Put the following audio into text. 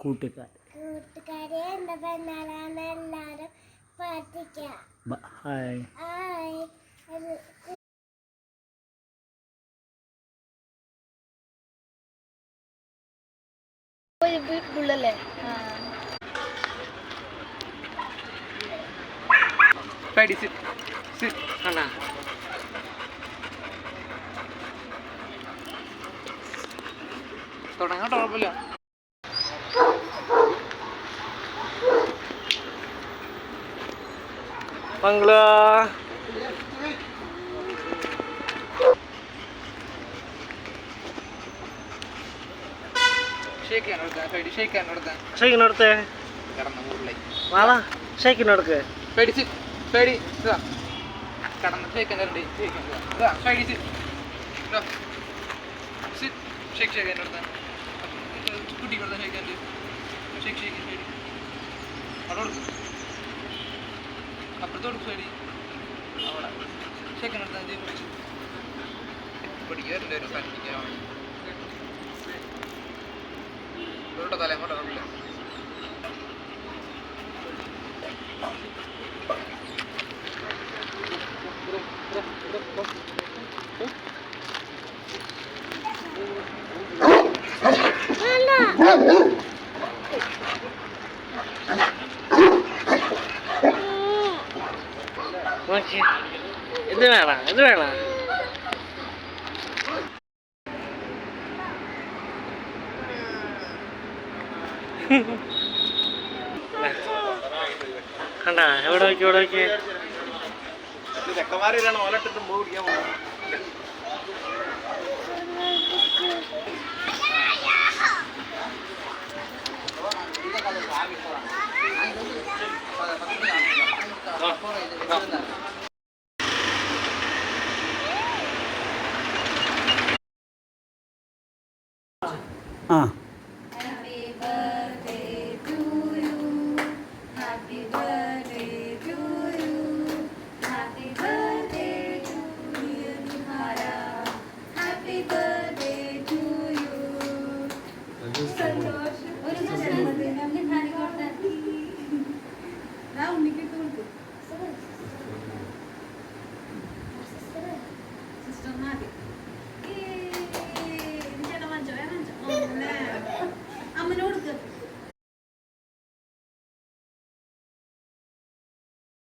കൂട്ടുകാരെ എന്താ പറഞ്ഞാലാണ് എല്ലാവരും പ്രാർത്ഥിക്കാം. ഹായ്. ബുള്ളല്ലേ തുടങ്ങാൻ കുഴപ്പമില്ല. മംഗള ഷെയ്ക്കിനടുത്ത് വാളാ ഷെയ്ക്കിനടുക്ക് പേടിച്ച് പേടി കടന്ന് കുട്ടി കൊടുത്ത ഷേക്കാൻ്റെ അവിടെ കൊടുക്കും അപ്പുറത്തോട് പേടി അവിടെ ഷേക്കിനടുത്ത് പഠിക്കാറുണ്ട് ഒരു പഠിക്കാൻ ഇവരുടെ തല അങ്ങോട്ട് അറിയില്ല. ഇത് വേണം ഇത് വേണം. കണ്ടാ എവിടെ നോക്കി എവിടെ നോക്കി ചെക്കന്മാരാണ് ഓലട്ടിട്ട് പോ പിടിക്കാൻ പോകുന്നത്. ആ